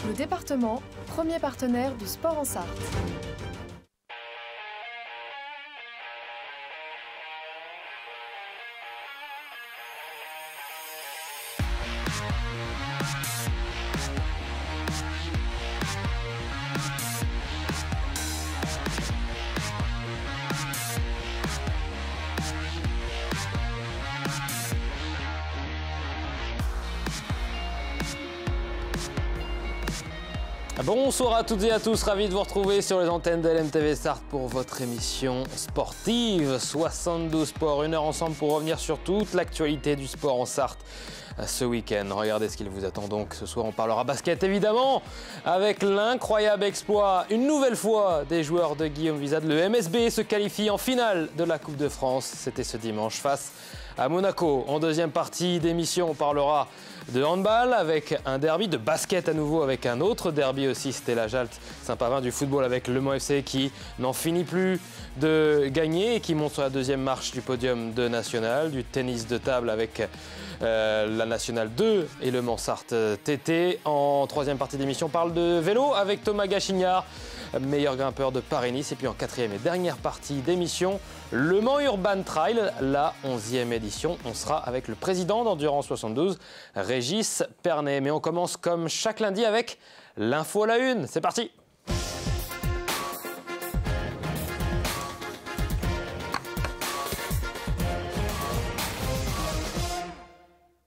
Le département, premier partenaire du sport en Sarthe. Bonsoir à toutes et à tous, ravi de vous retrouver sur les antennes de LMTV Sarthe pour votre émission sportive 72 Sports. 1 heure ensemble pour revenir sur toute l'actualité du sport en Sarthe ce week-end. Regardez ce qu'il vous attend donc. Ce soir, on parlera basket évidemment avec l'incroyable exploit, une nouvelle fois, des joueurs de Guillaume Wizard. Le MSB se qualifie en finale de la Coupe de France. C'était ce dimanche face à Monaco. En deuxième partie d'émission, on parlera de handball avec un derby, de basket à nouveau avec un autre derby aussi, c'était la Jalte Saint-Pavin, du football avec Le Mans FC qui n'en finit plus de gagner et qui monte sur la deuxième marche du podium de National, du tennis de table avec la Nationale 2 et le Mans Sarthe TT. En troisième partie d'émission, on parle de vélo avec Thomas Gachignard, meilleur grimpeur de Paris-Nice. Et puis en quatrième et dernière partie d'émission, le Mans Urban Trail, la 11e édition. On sera avec le président d'Endurance 72, Régis Pernet. Mais on commence comme chaque lundi avec l'info à la une. C'est parti!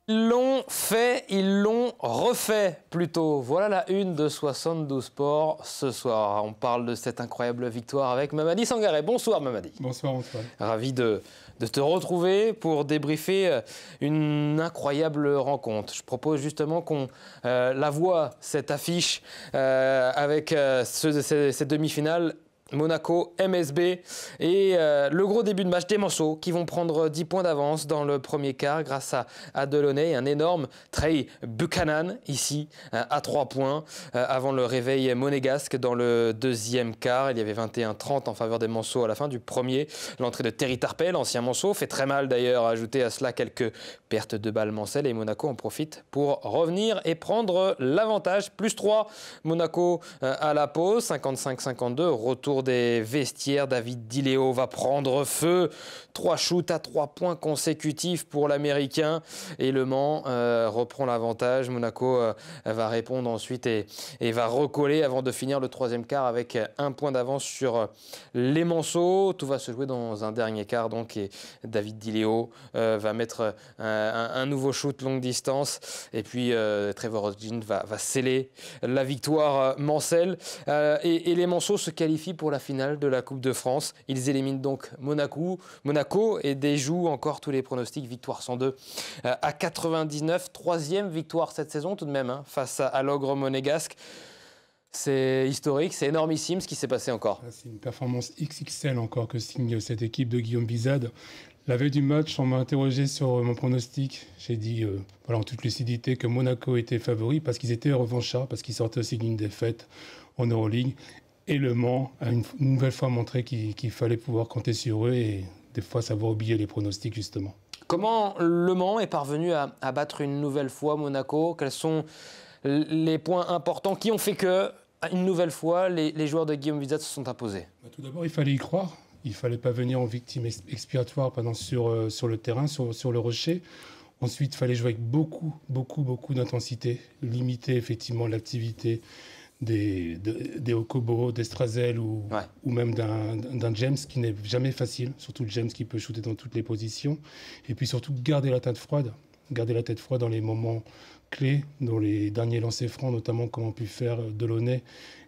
Ils l'ont fait, ils l'ont refait plutôt. Voilà la une de 72 Sports ce soir. On parle de cette incroyable victoire avec Mamadi Sangaré. Bonsoir Mamadi. Bonsoir Antoine. Ravi de te retrouver pour débriefer une incroyable rencontre. Je propose justement qu'on la voie, cette affiche, avec ces demi-finales. Monaco, MSB et le gros début de match des Manceaux qui vont prendre 10 points d'avance dans le premier quart grâce à Delaunay et un énorme Trey Buchanan ici à 3 points avant le réveil monégasque dans le deuxième quart. Il y avait 21-30 en faveur des Manceaux à la fin du premier. L'entrée de Terry Tarpel, ancien Manceau, fait très mal d'ailleurs. Ajouter à cela quelques pertes de balles Mancel et Monaco en profite pour revenir et prendre l'avantage. Plus 3, Monaco à la pause, 55-52, retour des vestiaires. David Diléo va prendre feu. 3 shoots à 3 points consécutifs pour l'Américain et Le Mans reprend l'avantage. Monaco va répondre ensuite et va recoller avant de finir le troisième quart avec 1 point d'avance sur les Manceaux. Tout va se jouer dans un dernier quart donc et David Diléo va mettre un nouveau shoot longue distance et puis Trevor Hodgkin va sceller la victoire Mancel et les Manceaux se qualifient pour la finale de la Coupe de France. Ils éliminent donc Monaco et déjouent encore tous les pronostics. Victoire 102 à 99. 3e victoire cette saison tout de même face à l'ogre monégasque. C'est historique, c'est énormissime ce qui s'est passé encore. C'est une performance XXL encore que signe cette équipe de Guillaume Wizard. La veille du match, on m'a interrogé sur mon pronostic. J'ai dit, en toute lucidité, que Monaco était favori parce qu'ils étaient revanchards, parce qu'ils sortaient aussi d'une défaite en Euroleague. Et Le Mans a une nouvelle fois montré qu'il fallait pouvoir compter sur eux et des fois savoir oublier les pronostics justement. Comment Le Mans est parvenu à battre une nouvelle fois Monaco? Quels sont les points importants qui ont fait que, une nouvelle fois, les joueurs de Guillaume Wizard se sont imposés? Tout d'abord, il fallait y croire. Il ne fallait pas venir en victime expiatoire sur le terrain, sur le rocher. Ensuite, il fallait jouer avec beaucoup d'intensité, limiter effectivement l'activité des Okobo, d'Estrazel ou même d'un James qui n'est jamais facile, surtout le James qui peut shooter dans toutes les positions. Et puis surtout garder la tête froide dans les moments clés, dans les derniers lancers francs, notamment comme ont pu faire Delaunay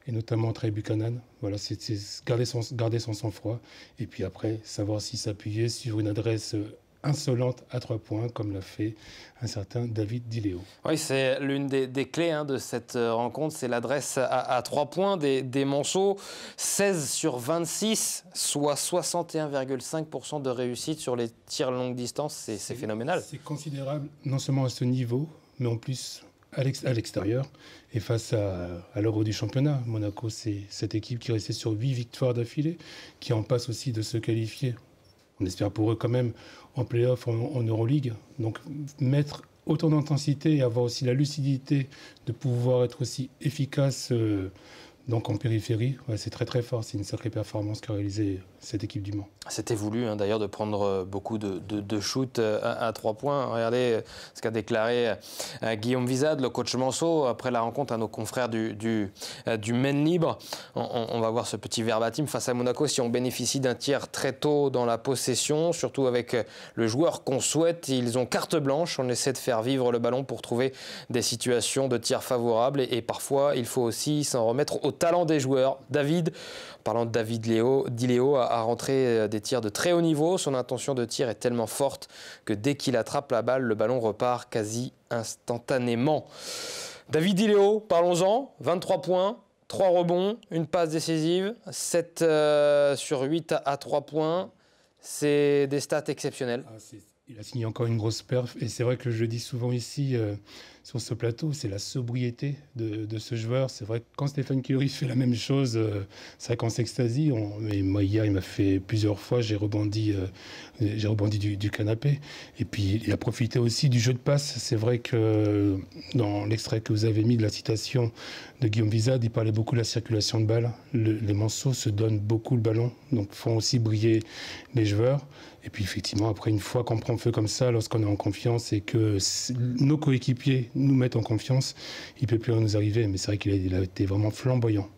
et notamment Trey Buchanan. Voilà, c'est garder son sang-froid et puis après savoir si s'appuyer sur une adresse insolente à 3 points, comme l'a fait un certain David Diléo. Oui, c'est l'une des clés de cette rencontre, c'est l'adresse à 3 points des Manceaux. 16 sur 26, soit 61,5% de réussite sur les tirs longue distance. C'est phénoménal. C'est considérable, non seulement à ce niveau, mais en plus à l'extérieur. Et face à l'Euro du championnat, Monaco, c'est cette équipe qui est restée sur 8 victoires d'affilée, qui en passe aussi de se qualifier. On espère pour eux quand même en play-off en Euroleague. Donc mettre autant d'intensité et avoir aussi la lucidité de pouvoir être aussi efficace donc en périphérie, ouais, c'est très très fort. C'est une sacrée performance qu'a réalisée cette équipe du Mans. C'était voulu d'ailleurs de prendre beaucoup de shoots à 3 points. Regardez ce qu'a déclaré Guillaume Vizade, le coach Manceau, après la rencontre à nos confrères du Maine Libre. On va voir ce petit verbatim face à Monaco. Si on bénéficie d'un tir très tôt dans la possession, surtout avec le joueur qu'on souhaite, ils ont carte blanche. On essaie de faire vivre le ballon pour trouver des situations de tir favorables. Et parfois, il faut aussi s'en remettre au talent des joueurs. David, parlant de David Di Leo, a rentré des tirs de très haut niveau. Son intention de tir est tellement forte que dès qu'il attrape la balle, le ballon repart quasi instantanément. David Di Leo, parlons-en. 23 points, 3 rebonds, une passe décisive, 7 sur 8 à 3 points. C'est des stats exceptionnelles. Il a signé encore une grosse perf. Et c'est vrai que je le dis souvent ici sur ce plateau, c'est la sobriété de ce joueur. C'est vrai que quand Stephen Curry fait la même chose, c'est vrai qu'on s'extasie. Mais moi, hier, il m'a fait plusieurs fois, j'ai rebondi du canapé. Et puis, il a profité aussi du jeu de passe. C'est vrai que dans l'extrait que vous avez mis de la citation de Guillaume Vizade, il parlait beaucoup de la circulation de balles. Les Manceaux se donnent beaucoup le ballon, donc font aussi briller les joueurs. Et puis effectivement, après, une fois qu'on prend feu comme ça, lorsqu'on est en confiance et que nos coéquipiers nous mettent en confiance, il ne peut plus rien nous arriver. Mais c'est vrai qu'il a été vraiment flamboyant.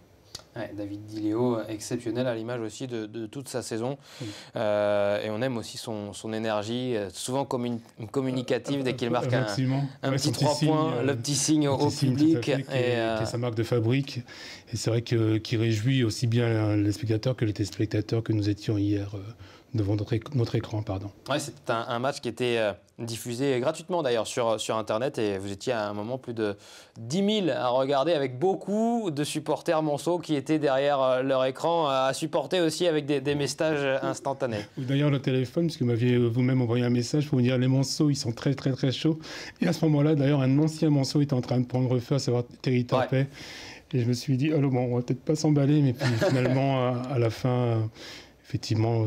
Ouais, David Di Leo, exceptionnel à l'image aussi de toute sa saison. Oui. Et on aime aussi son énergie, souvent communicative dès qu'il marque un petit 3 points, le petit signe au public. Qui est sa marque de fabrique. Et c'est vrai qu'il réjouit aussi bien les spectateurs que les téléspectateurs que nous étions hier devant notre écran. Ouais, c'est un match qui était diffusé gratuitement d'ailleurs sur Internet et vous étiez à un moment plus de 10 000 à regarder avec beaucoup de supporters Manceaux qui étaient derrière leur écran à supporter aussi avec des messages instantanés. Ou d'ailleurs le téléphone, puisque vous m'aviez vous-même envoyé un message pour me dire les Manceaux ils sont très très très chauds. Et à ce moment-là d'ailleurs un ancien Manceau était en train de prendre feu, à savoir Thierry Tarpey. Et je me suis dit, bon, on va peut-être pas s'emballer, mais puis finalement à la fin... Effectivement,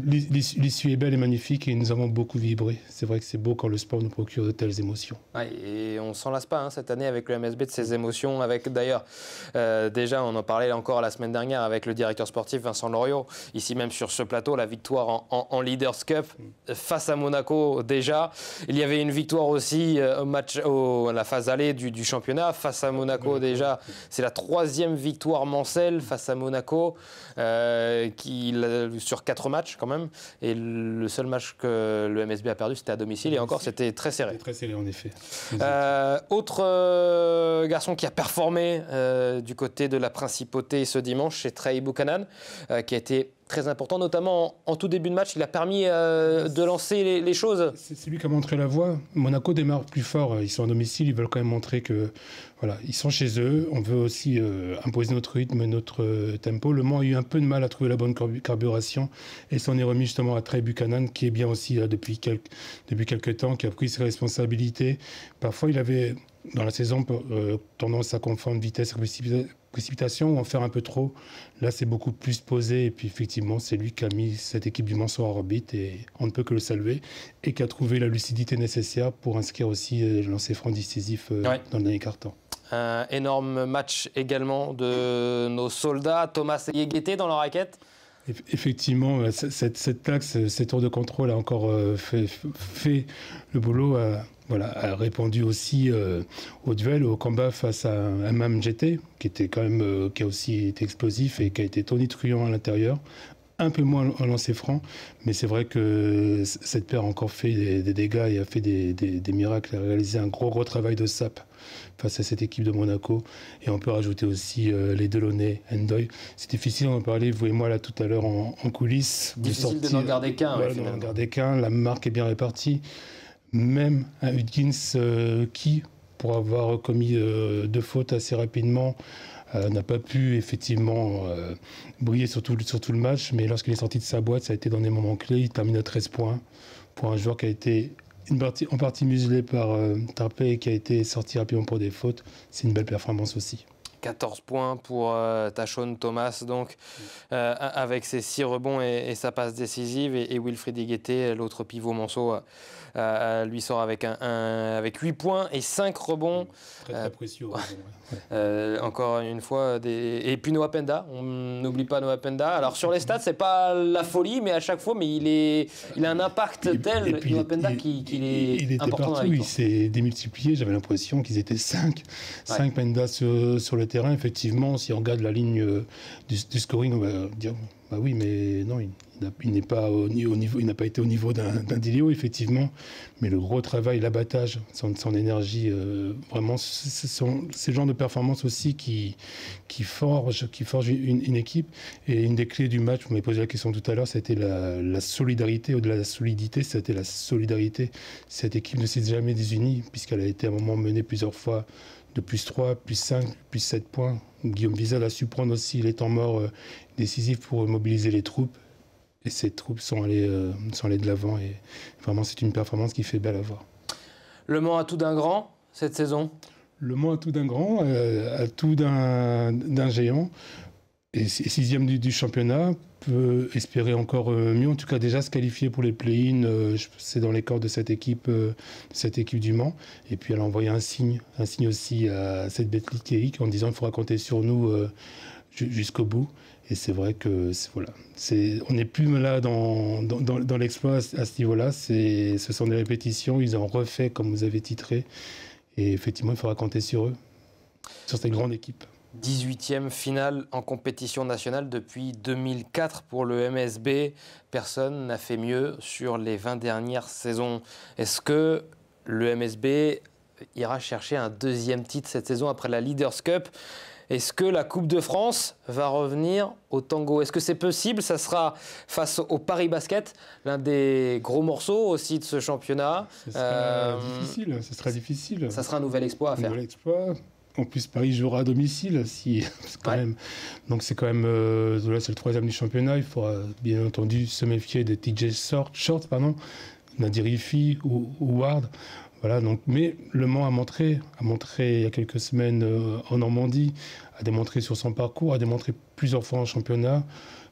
l'issue est belle et magnifique et nous avons beaucoup vibré. C'est vrai que c'est beau quand le sport nous procure de telles émotions. Ouais, et on ne s'en lasse pas cette année avec le MSB de ces émotions. Avec d'ailleurs, déjà, on en parlait encore la semaine dernière avec le directeur sportif Vincent Loriot. Ici même sur ce plateau, la victoire en Leaders Cup face à Monaco déjà. Il y avait une victoire aussi au match, la phase allée du championnat face à Monaco déjà. C'est la 3e victoire mancelle face à Monaco sur 4 matchs quand même, et le seul match que le MSB a perdu c'était à domicile et encore c'était très serré. C'était très serré en effet. Autre garçon qui a performé du côté de la principauté ce dimanche, c'est Trey Buchanan qui a été très important, notamment en tout début de match. Il a permis de lancer les choses. C'est lui qui a montré la voie. Monaco démarre plus fort. Ils sont à domicile. Ils veulent quand même montrer que voilà, ils sont chez eux. On veut aussi imposer notre rythme, notre tempo. Le Mans a eu un peu de mal à trouver la bonne carburation et s'en est remis justement à Trey Buchanan, qui est bien aussi depuis quelques temps, qui a pris ses responsabilités. Parfois, il avait dans la saison tendance à confondre vitesse et précipitation ou en faire un peu trop. Là, c'est beaucoup plus posé. Et puis, effectivement, c'est lui qui a mis cette équipe du Mans en orbite et on ne peut que le saluer. Et qui a trouvé la lucidité nécessaire pour inscrire aussi le lancer franc décisif dans le dernier quart-temps. Un énorme match également de nos soldats, Thomas et Yegueté dans la raquette. Effectivement, cette axe, ces tours de contrôle a encore fait le boulot, a répondu aussi au duel, au combat face à Mam GT, qui a aussi été explosif et qui a été tonitruant à l'intérieur. Un peu moins en lancer franc, mais c'est vrai que cette paire a encore fait des dégâts et a fait des miracles, a réalisé un gros travail de sape face à cette équipe de Monaco. Et on peut rajouter aussi les Delaunay, Ndoye. C'est difficile d'en parler, vous et moi là tout à l'heure en coulisses. Difficile de n'en garder qu'un. N'en garder qu'un, la marque est bien répartie. Même un Hudkins qui, pour avoir commis 2 fautes assez rapidement, n'a pas pu effectivement briller sur tout le match, mais lorsqu'il est sorti de sa boîte, ça a été dans des moments clés. Il termine à 13 points pour un joueur qui a été en partie muselé par Tarpey et qui a été sorti rapidement pour des fautes. C'est une belle performance aussi. 14 points pour Tachon Thomas, donc, avec ses 6 rebonds et sa passe décisive. Et Wilfried Igueté, l'autre pivot Manceau, lui sort avec 8 points et 5 rebonds. Très précieux. Encore une fois, et puis Noah Penda, on n'oublie pas Noah Penda. Alors sur les stats, c'est pas la folie, mais à chaque fois, mais il a un impact tel, Noah Penda, qu'il est important dans la il s'est démultiplié. J'avais l'impression qu'ils étaient 5 Penda sur le terrain. Effectivement, si on regarde la ligne du scoring, on va dire bah oui, mais non, il n'est pas au niveau, il n'a pas été au niveau d'un Dilio, effectivement. Mais le gros travail, l'abattage, son énergie, vraiment, c'est le genre de performance aussi qui forge une équipe. Et une des clés du match, vous m'avez posé la question tout à l'heure, c'était la solidarité. Au-delà de la solidité, c'était la solidarité. Cette équipe ne s'est jamais désunie, puisqu'elle a été à un moment menée plusieurs fois de plus 3, plus 5, plus 7 points. Guillaume Wiesel a su prendre aussi les temps morts décisifs pour mobiliser les troupes. Et ces troupes sont allées de l'avant. Et vraiment, c'est une performance qui fait belle à voir. Le Mans a tout d'un grand cette saison? Le Mans a tout d'un grand, a tout d'un géant. Et 6e du championnat, peut espérer encore mieux. En tout cas, déjà se qualifier pour les play-in, c'est dans les cordes de cette équipe du Mans. Et puis elle a envoyé un signe aussi à cette Betclic en disant qu'il faudra compter sur nous jusqu'au bout. Et c'est vrai que voilà, on n'est plus là dans l'exploit à ce niveau-là. Ce sont des répétitions, ils ont refait comme vous avez titré. Et effectivement, il faudra compter sur eux, sur cette grande équipe. 18e finale en compétition nationale depuis 2004 pour le MSB. Personne n'a fait mieux sur les 20 dernières saisons. Est-ce que le MSB ira chercher un 2e titre cette saison après la Leaders Cup? Est-ce que la Coupe de France va revenir au tango? Est-ce que c'est possible? Ça sera face au Paris Basket, l'un des gros morceaux aussi de ce championnat. Ce sera difficile. Ça sera un nouvel exploit à faire. En plus, Paris jouera à domicile. Même. Donc c'est quand même... là, c'est le 3e du championnat. Il faudra bien entendu se méfier des TJ Short, Nadir Rifi ou Ward. Voilà, donc, mais Le Mans a montré il y a quelques semaines en Normandie, a démontré sur son parcours, a démontré plusieurs fois en championnat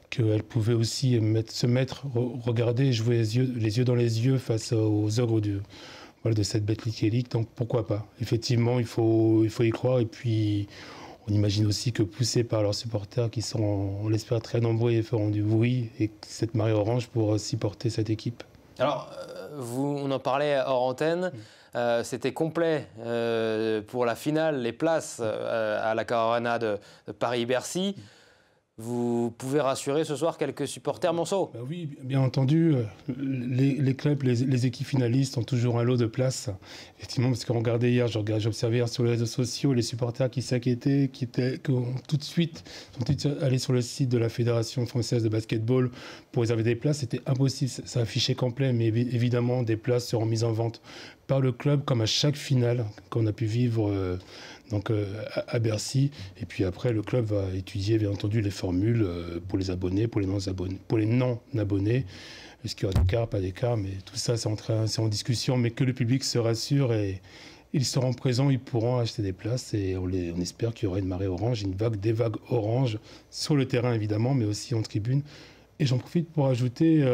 qu'elle pouvait aussi regarder, jouer les yeux dans les yeux face aux ogres de cette Betclic Elite. Donc pourquoi pas? Effectivement, il faut y croire. Et puis, on imagine aussi que poussés par leurs supporters qui sont, on l'espère, très nombreux et feront du bruit, et cette marée orange pour supporter cette équipe. Alors, on en parlait hors antenne. C'était complet pour la finale, les places à la Cararena de Paris-Bercy. Vous pouvez rassurer ce soir quelques supporters monceaux? Oui, bien entendu. Les clubs, les équipes finalistes ont toujours un lot de places. Effectivement, parce qu'on regardait hier, j'observais hier sur les réseaux sociaux les supporters qui s'inquiétaient, qui ont tout de suite allés sur le site de la Fédération française de basketball pour réserver des places. C'était impossible, ça affichait complet, mais évidemment, des places seront mises en vente par le club, comme à chaque finale qu'on a pu vivre à Bercy. Et puis après, le club va étudier, bien entendu, les formules pour les abonnés, pour les non-abonnés. Est-ce qu'il y aura des cas, pas des cas, mais tout ça, c'est en discussion. Mais que le public se rassure et ils seront présents, ils pourront acheter des places. Et on espère qu'il y aura une marée orange, des vagues oranges sur le terrain, évidemment, mais aussi en tribune. Et j'en profite pour ajouter...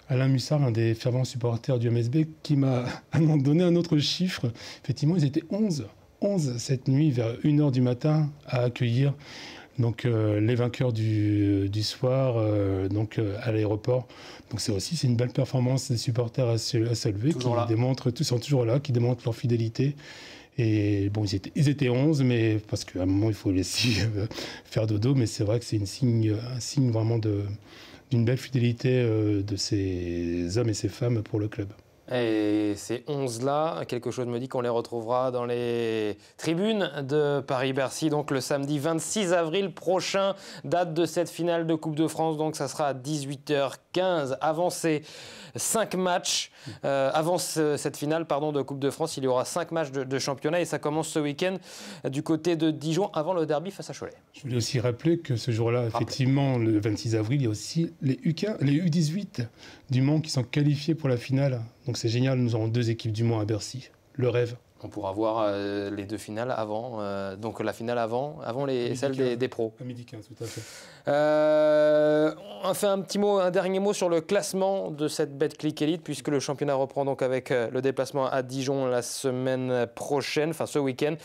Alain Mussard, un des fervents supporters du MSB, qui m'a donné un autre chiffre. Effectivement, ils étaient 11 cette nuit, vers 1h du matin, à accueillir les vainqueurs du soir à l'aéroport. Donc c'est une belle performance des supporters à saluer, qui sont toujours là, qui démontrent leur fidélité. Et bon, ils étaient 11, mais parce qu'à un moment, il faut laisser faire dodo. Mais c'est vrai que c'est un signe vraiment d'une belle fidélité de ces hommes et ces femmes pour le club. Et ces 11-là, quelque chose me dit qu'on les retrouvera dans les tribunes de Paris-Bercy, donc le samedi 26 avril prochain, date de cette finale de Coupe de France, donc ça sera à 18h15. Avant cette finale de Coupe de France, il y aura 5 matchs de championnat et ça commence ce week-end du côté de Dijon avant le derby face à Cholet. Je voulais aussi rappeler que ce jour-là, effectivement, le 26 avril, il y a aussi les U18 du Mans qui sont qualifiés pour la finale. Donc c'est génial, nous aurons 2 équipes du Mans à Bercy. Le rêve. On pourra voir les deux finales avant, donc la finale avant celle des pros. À midi 15, tout à fait. On fait un dernier mot sur le classement de cette Betclic Elite, puisque le championnat reprend donc avec le déplacement à Dijon la semaine prochaine, enfin ce week-end.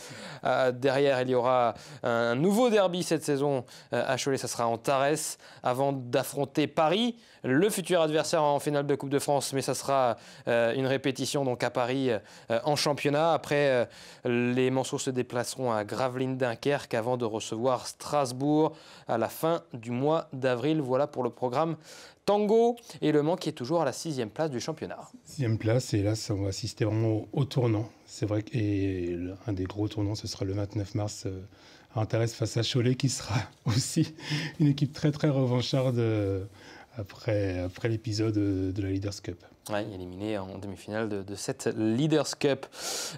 Derrière, il y aura un nouveau derby cette saison à Cholet, ça sera en Tarès, avant d'affronter Paris, le futur adversaire en finale de Coupe de France, mais ça sera une répétition donc à Paris en championnat. Après, les Manceaux se déplaceront à Gravelines-Dunkerque avant de recevoir Strasbourg à la fin du mois d'avril. Voilà pour le programme Tango et Le Mans qui est toujours à la 6e place du championnat. 6e place, et là, on va assister vraiment au tournant. C'est vrai qu'un des gros tournants, ce sera le 29 mars à Antares face à Cholet, qui sera aussi une équipe très très revancharde après l'épisode de la Leaders Cup. Oui, éliminé en demi-finale de cette Leaders Cup.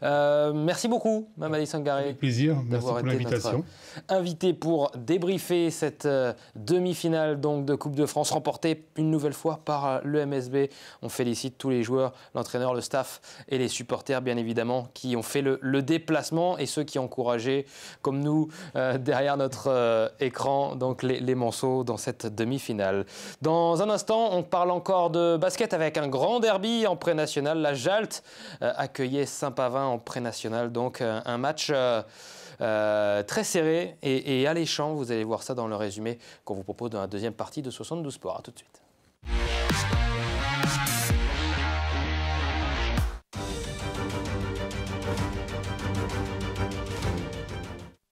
Merci beaucoup, Mamadi Sangaré. Avec plaisir, merci pour l'invitation. Invité pour débriefer cette demi-finale donc, de Coupe de France, remportée une nouvelle fois par le MSB. On félicite tous les joueurs, l'entraîneur, le staff et les supporters, bien évidemment, qui ont fait le déplacement et ceux qui ont encouragé, comme nous, derrière notre écran, donc les Manceaux dans cette demi-finale. Dans un instant, on parle encore de basket avec un grand derby en pré-national. La Jalt accueillait Saint-Pavin en pré-national. Donc un match très serré et alléchant. Vous allez voir ça dans le résumé qu'on vous propose dans la deuxième partie de 72 Sports. À tout de suite.